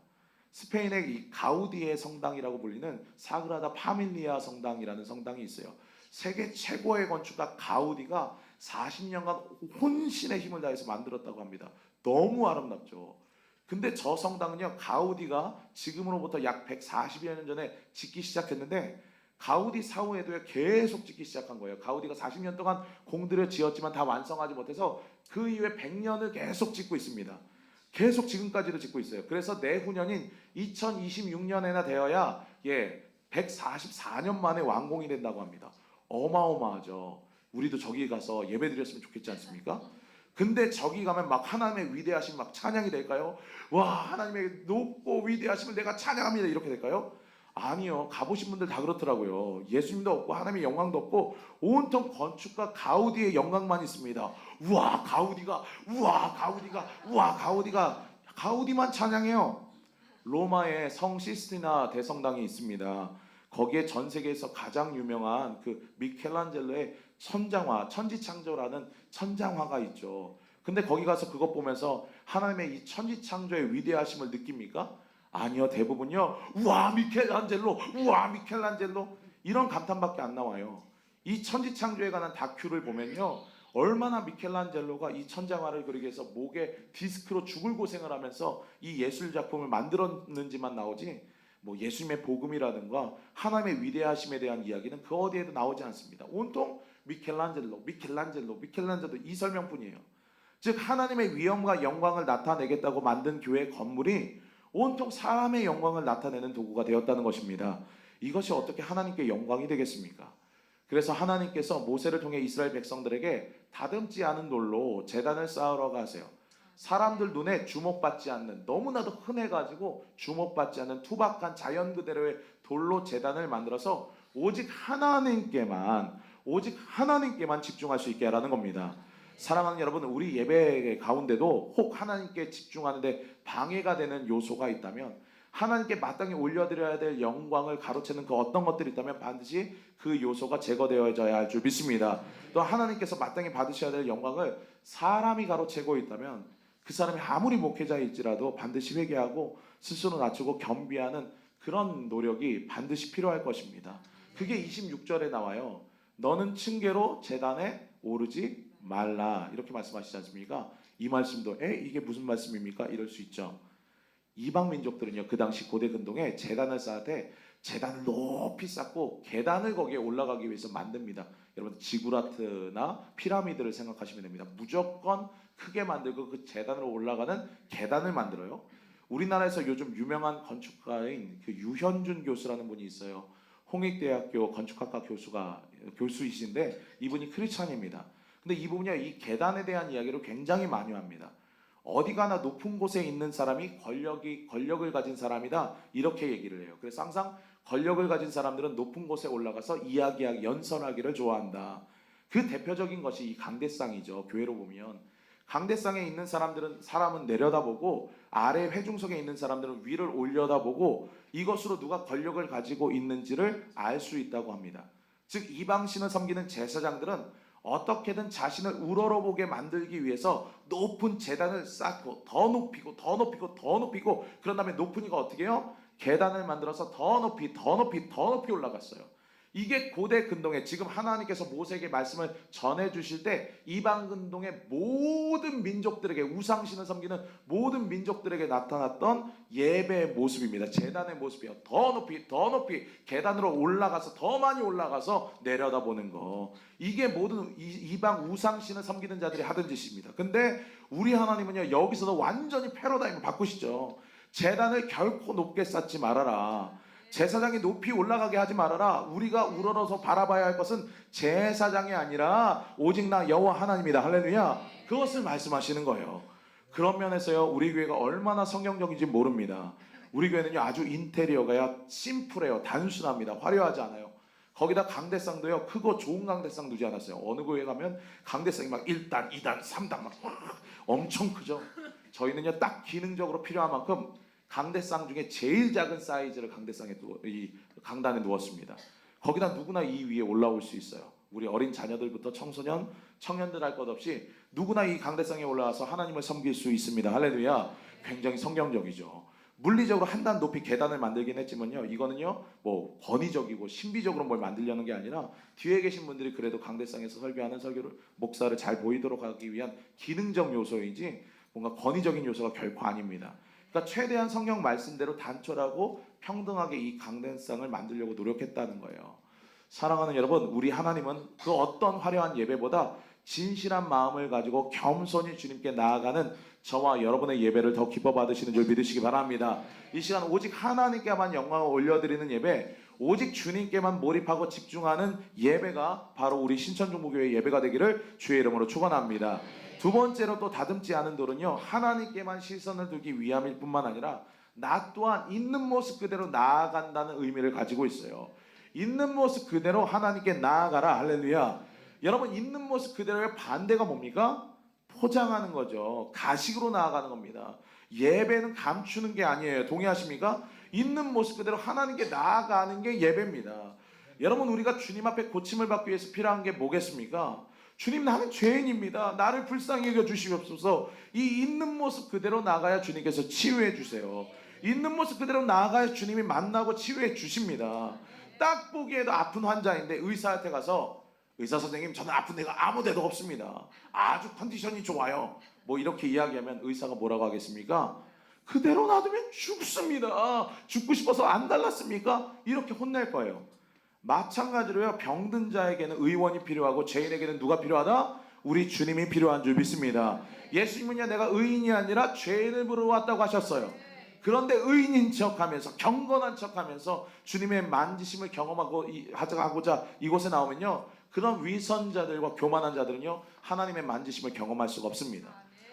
스페인의 이 가우디의 성당이라고 불리는 사그라다 파밀리아 성당이라는 성당이 있어요. 세계 최고의 건축가 가우디가 40년간 혼신의 힘을 다해서 만들었다고 합니다. 너무 아름답죠. 근데 저 성당은요 가우디가 지금으로부터 약 140여 년 전에 짓기 시작했는데 가우디 사후에도요 계속 짓기 시작한 거예요. 가우디가 40년 동안 공들여 지었지만 다 완성하지 못해서 그 이후에 100년을 계속 짓고 있습니다. 계속 지금까지도 짓고 있어요. 그래서 내후년인 2026년에나 되어야 144년 만에 완공이 된다고 합니다. 어마어마하죠. 우리도 저기 가서 예배드렸으면 좋겠지 않습니까? 근데 저기 가면 막 하나님의 위대하심 막 찬양이 될까요? 와 하나님의 높고 위대하심을 내가 찬양합니다 이렇게 될까요? 아니요. 가보신 분들 다 그렇더라고요. 예수님도 없고 하나님의 영광도 없고 온통 건축가 가우디의 영광만 있습니다. 우와 가우디가 우와 가우디가 우와 가우디가 가우디만 찬양해요. 로마에 성 시스티나 대성당이 있습니다. 거기에 전 세계에서 가장 유명한 그 미켈란젤로의 천장화, 천지창조라는 천장화가 있죠. 근데 거기 가서 그것 보면서 하나님의 이 천지창조의 위대하심을 느낍니까? 아니요. 대부분요. 우와 미켈란젤로, 우와 미켈란젤로 이런 감탄밖에 안 나와요. 이 천지창조에 관한 다큐를 보면요. 얼마나 미켈란젤로가 이 천장화를 그리기 위해서 목에 디스크로 죽을 고생을 하면서 이 예술 작품을 만들었는지만 나오지 뭐 예수님의 복음이라든가 하나님의 위대하심에 대한 이야기는 그 어디에도 나오지 않습니다. 온통 미켈란젤로 이 설명뿐이에요. 즉 하나님의 위엄과 영광을 나타내겠다고 만든 교회 건물이 온통 사람의 영광을 나타내는 도구가 되었다는 것입니다. 이것이 어떻게 하나님께 영광이 되겠습니까? 그래서 하나님께서 모세를 통해 이스라엘 백성들에게 다듬지 않은 돌로 제단을 쌓으러 가세요. 사람들 눈에 주목받지 않는 너무나도 흔해가지고 주목받지 않는 투박한 자연 그대로의 돌로 제단을 만들어서 오직 하나님께만 집중할 수 있게 하라는 겁니다. 사랑하는 여러분, 우리 예배 가운데도 혹 하나님께 집중하는데 방해가 되는 요소가 있다면 하나님께 마땅히 올려드려야 될 영광을 가로채는 그 어떤 것들이 있다면 반드시 그 요소가 제거되어져야 할 줄 믿습니다. 또 하나님께서 마땅히 받으셔야 될 영광을 사람이 가로채고 있다면 그 사람이 아무리 목회자일지라도 반드시 회개하고 스스로 낮추고 겸비하는 그런 노력이 반드시 필요할 것입니다. 그게 26절에 나와요. 너는 층계로 제단에 오르지 말라 이렇게 말씀하시지 않습니까? 이 말씀도 이게 무슨 말씀입니까? 이럴 수 있죠. 이방 민족들은요 그 당시 고대 근동에 제단을 쌓을 때 제단을 높이 쌓고 계단을 거기에 올라가기 위해서 만듭니다. 여러분 지구라트나 피라미드를 생각하시면 됩니다. 무조건 크게 만들고 그 제단으로 올라가는 계단을 만들어요. 우리나라에서 요즘 유명한 건축가인 그 유현준 교수라는 분이 있어요. 홍익대학교 건축학과 교수이신데 이분이 크리스찬입니다. 근데 이분이 이 계단에 대한 이야기를 굉장히 많이 합니다. 어디 가나 높은 곳에 있는 사람이 권력을 가진 사람이다 이렇게 얘기를 해요. 그래서 항상 권력을 가진 사람들은 높은 곳에 올라가서 이야기하기, 연설하기를 좋아한다. 그 대표적인 것이 이 강대상이죠. 교회로 보면 강대상에 있는 사람은 내려다보고 아래 회중석에 있는 사람들은 위를 올려다보고 이것으로 누가 권력을 가지고 있는지를 알 수 있다고 합니다. 즉 이방신을 섬기는 제사장들은 어떻게든 자신을 우러러보게 만들기 위해서 높은 제단을 쌓고 더 높이고 그런 다음에 높으니까 어떻게 해요? 계단을 만들어서 더 높이 올라갔어요. 이게 고대 근동에 지금 하나님께서 모세에게 말씀을 전해주실 때 이방 근동의 모든 민족들에게 우상신을 섬기는 모든 민족들에게 나타났던 예배의 모습입니다. 제단의 모습이요. 더 높이 계단으로 올라가서 더 많이 올라가서 내려다보는 거. 이게 모든 이방 우상신을 섬기는 자들이 하던 짓입니다. 근데 우리 하나님은요 여기서도 완전히 패러다임을 바꾸시죠. 제단을 결코 높게 쌓지 말아라. 제사장이 높이 올라가게 하지 말아라. 우리가 우러러서 바라봐야 할 것은 제사장이 아니라 오직 나 여호와 하나님이다. 할렐루야. 그것을 말씀하시는 거예요. 그런 면에서요, 우리 교회가 얼마나 성경적인지 모릅니다. 우리 교회는요, 아주 인테리어가 심플해요. 단순합니다. 화려하지 않아요. 거기다 강대상도요, 크고 좋은 강대상 두지 않았어요. 어느 교회 가면 강대상이 막 1단, 2단, 3단 막 엄청 크죠. 저희는요, 딱 기능적으로 필요한 만큼 강대상 중에 제일 작은 사이즈를 이 강단에 누웠습니다. 거기다 누구나 이 위에 올라올 수 있어요. 우리 어린 자녀들부터 청소년, 청년들 할 것 없이 누구나 이 강대상에 올라와서 하나님을 섬길 수 있습니다. 할렐루야. 굉장히 성경적이죠. 물리적으로 한 단 높이 계단을 만들긴 했지만요, 이거는요 뭐 권위적이고 신비적으로 뭘 만들려는 게 아니라 뒤에 계신 분들이 그래도 강대상에서 설교하는 설교를 목사를 잘 보이도록 하기 위한 기능적 요소이지 뭔가 권위적인 요소가 결코 아닙니다. 그러니까 최대한 성경 말씀대로 단촐하고 평등하게 이 강대상을 만들려고 노력했다는 거예요. 사랑하는 여러분, 우리 하나님은 그 어떤 화려한 예배보다 진실한 마음을 가지고 겸손히 주님께 나아가는 저와 여러분의 예배를 더 기뻐 받으시는 줄 믿으시기 바랍니다. 이 시간 오직 하나님께만 영광을 올려드리는 예배, 오직 주님께만 몰입하고 집중하는 예배가 바로 우리 신천중부교회 예배가 되기를 주의 이름으로 축원합니다. 두 번째로 또 다듬지 않은 돌은요, 하나님께만 시선을 두기 위함일 뿐만 아니라 나 또한 있는 모습 그대로 나아간다는 의미를 가지고 있어요. 있는 모습 그대로 하나님께 나아가라. 할렐루야. 여러분, 있는 모습 그대로의 반대가 뭡니까? 포장하는 거죠. 가식으로 나아가는 겁니다. 예배는 감추는 게 아니에요. 동의하십니까? 있는 모습 그대로 하나님께 나아가는 게 예배입니다. 여러분, 우리가 주님 앞에 고침을 받기 위해서 필요한 게 뭐겠습니까? 주님, 나는 죄인입니다. 나를 불쌍히 여겨 주시옵소서. 이 있는 모습 그대로 나가야 주님께서 치유해 주세요. 있는 모습 그대로 나아가야 주님이 만나고 치유해 주십니다. 딱 보기에도 아픈 환자인데 의사한테 가서 의사 선생님, 저는 아픈 데가 아무 데도 없습니다. 아주 컨디션이 좋아요. 뭐 이렇게 이야기하면 의사가 뭐라고 하겠습니까? 그대로 놔두면 죽습니다. 죽고 싶어서 안 달랐습니까? 이렇게 혼낼 거예요. 마찬가지로요, 병든 자에게는 의원이 필요하고 죄인에게는 누가 필요하다? 우리 주님이 필요한 줄 믿습니다. 예수님은요, 내가 의인이 아니라 죄인을 부르러 왔다고 하셨어요. 그런데 의인인 척하면서, 경건한 척하면서 주님의 만지심을 경험하고자 이곳에 나오면요, 그런 위선자들과 교만한 자들은요, 하나님의 만지심을 경험할 수가 없습니다.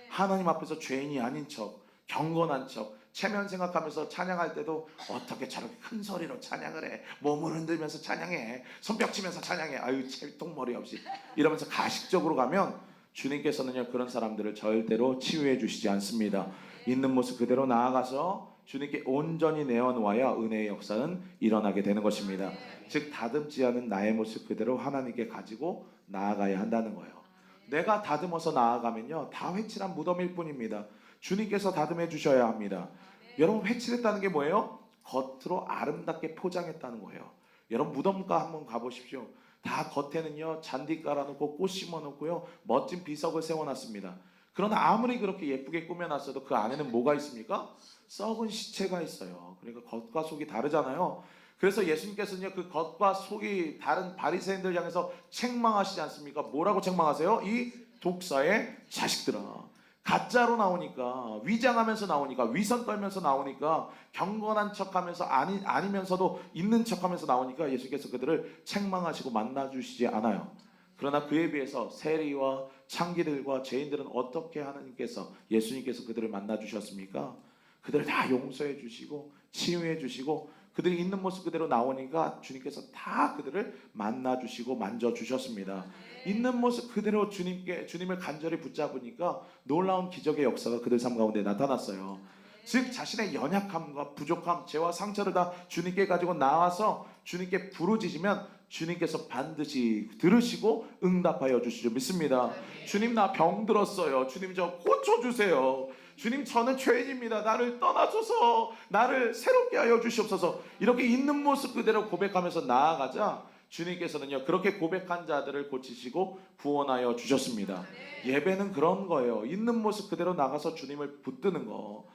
하나님 앞에서 죄인이 아닌 척, 경건한 척, 체면 생각하면서 찬양할 때도 어떻게 저렇게 큰 소리로 찬양을 해, 몸을 흔들면서 찬양해, 손뼉 치면서 찬양해, 아유 채통머리 없이 이러면서 가식적으로 가면 주님께서는요, 그런 사람들을 절대로 치유해 주시지 않습니다. 있는 모습 그대로 나아가서 주님께 온전히 내어놓아야 은혜의 역사는 일어나게 되는 것입니다. 즉, 다듬지 않은 나의 모습 그대로 하나님께 가지고 나아가야 한다는 거예요. 내가 다듬어서 나아가면요, 다 회칠한 무덤일 뿐입니다. 주님께서 다듬해 주셔야 합니다. 여러분, 회칠했다는 게 뭐예요? 겉으로 아름답게 포장했다는 거예요. 여러분, 무덤가 한번 가보십시오. 다 겉에는요, 잔디 깔아놓고 꽃 심어놓고요, 멋진 비석을 세워놨습니다. 그러나 아무리 그렇게 예쁘게 꾸며놨어도 그 안에는 뭐가 있습니까? 썩은 시체가 있어요. 그러니까 겉과 속이 다르잖아요. 그래서 예수님께서는요, 그 겉과 속이 다른 바리새인들 향해서 책망하시지 않습니까? 뭐라고 책망하세요? 이 독사의 자식들아. 가짜로 나오니까, 위장하면서 나오니까, 위선 떨면서 나오니까, 경건한 척하면서 아니면서도 있는 척하면서 나오니까 예수께서 그들을 책망하시고 만나주시지 않아요. 그러나 그에 비해서 세리와 창기들과 죄인들은 어떻게 하나님께서, 예수님께서 그들을 만나주셨습니까? 그들을 다 용서해 주시고 치유해 주시고 그들이 있는 모습 그대로 나오니까 주님께서 다 그들을 만나주시고 만져주셨습니다. 있는 모습 그대로 주님을 간절히 붙잡으니까 놀라운 기적의 역사가 그들 삶 가운데 나타났어요. 즉, 자신의 연약함과 부족함, 죄와 상처를 다 주님께 가지고 나와서 주님께 부르짖으면 주님께서 반드시 들으시고 응답하여 주시죠. 믿습니다. 주님, 나 병들었어요. 주님, 저 고쳐주세요. 주님, 저는 죄인입니다. 나를 떠나소서. 나를 새롭게 하여 주시옵소서. 이렇게 있는 모습 그대로 고백하면서 나아가자 주님께서는요, 그렇게 고백한 자들을 고치시고 구원하여 주셨습니다. 예배는 그런 거예요. 있는 모습 그대로 나가서 주님을 붙드는 거.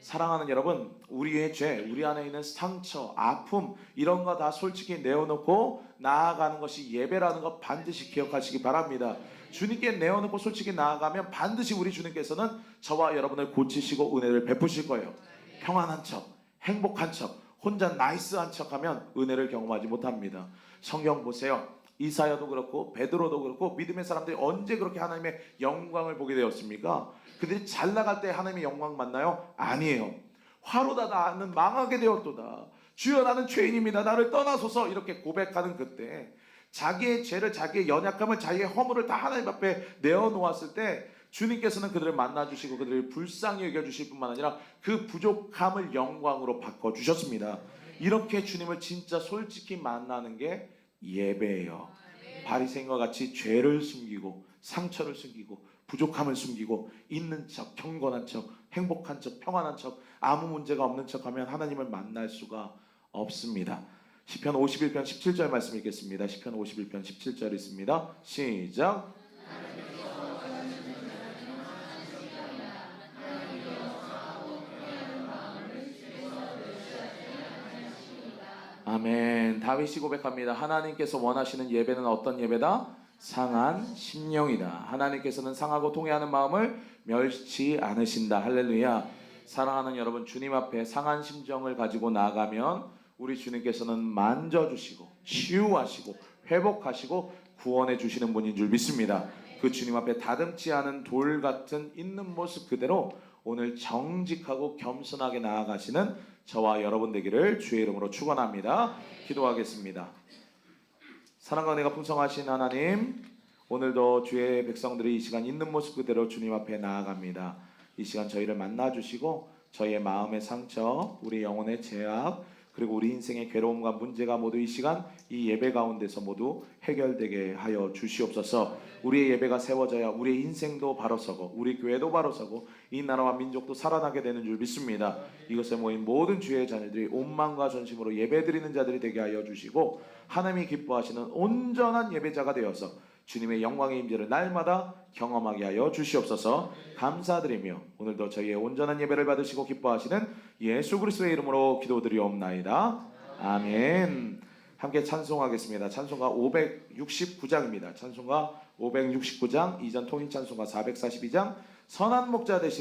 사랑하는 여러분, 우리의 죄, 우리 안에 있는 상처, 아픔 이런 거 다 솔직히 내어놓고 나아가는 것이 예배라는 것 반드시 기억하시기 바랍니다. 주님께 내어놓고 솔직히 나아가면 반드시 우리 주님께서는 저와 여러분을 고치시고 은혜를 베푸실 거예요. 평안한 척, 행복한 척, 혼자 나이스한 척하면 은혜를 경험하지 못합니다. 성경 보세요. 이사야도 그렇고 베드로도 그렇고 믿음의 사람들이 언제 그렇게 하나님의 영광을 보게 되었습니까? 그들이 잘 나갈 때 하나님의 영광 만나요? 아니에요. 화로다 나는 망하게 되었도다. 주여 나는 죄인입니다. 나를 떠나소서 이렇게 고백하는 그때 자기의 죄를, 자기의 연약함을, 자기의 허물을 다 하나님 앞에 내어놓았을 때 주님께서는 그들을 만나주시고 그들을 불쌍히 여겨주실 뿐만 아니라 그 부족함을 영광으로 바꿔주셨습니다. 이렇게 주님을 진짜 솔직히 만나는 게 예배예요. 바리새인과 같이 죄를 숨기고 상처를 숨기고 부족함을 숨기고 있는 척, 경건한 척, 행복한 척, 평안한 척, 아무 문제가 없는 척하면 하나님을 만날 수가 없습니다. 시편 51편 17절 말씀 읽겠습니다. 시편 51편 17절 있습니다. 시작. 아멘. 다윗이 고백합니다. 하나님께서 원하시는 예배는 어떤 예배다? 상한 심령이다. 하나님께서는 상하고 통회하는 마음을 멸치 않으신다. 할렐루야. 사랑하는 여러분, 주님 앞에 상한 심정을 가지고 나가면 우리 주님께서는 만져주시고 치유하시고 회복하시고 구원해 주시는 분인 줄 믿습니다. 그 주님 앞에 다듬지 않은 돌 같은 있는 모습 그대로 오늘 정직하고 겸손하게 나아가시는 저와 여러분 되기를 주의 이름으로 축원합니다. 기도하겠습니다. 사랑과 은혜가 풍성하신 하나님, 오늘도 주의 백성들이 이 시간 있는 모습 그대로 주님 앞에 나아갑니다. 이 시간 저희를 만나주시고 저희의 마음의 상처, 우리 영혼의 죄악, 그리고 우리 인생의 괴로움과 문제가 모두 이 시간 이 예배 가운데서 모두 해결되게 하여 주시옵소서. 우리의 예배가 세워져야 우리의 인생도 바로 서고 우리 교회도 바로 서고 이 나라와 민족도 살아나게 되는 줄 믿습니다. 이것에 모인 모든 주의 자녀들이 온 마음과 전심으로 예배드리는 자들이 되게 하여 주시고 하나님이 기뻐하시는 온전한 예배자가 되어서 주님의 영광의 임재를 날마다 경험하게 하여 주시옵소서. 감사드리며 오늘도 저희의 온전한 예배를 받으시고 기뻐하시는 예수 그리스도의 이름으로 기도드리옵나이다. 아멘. 함께 찬송하겠습니다. 찬송가 569장입니다. 찬송가 569장, 이전 통일 찬송가 442장, 선한 목자 되시는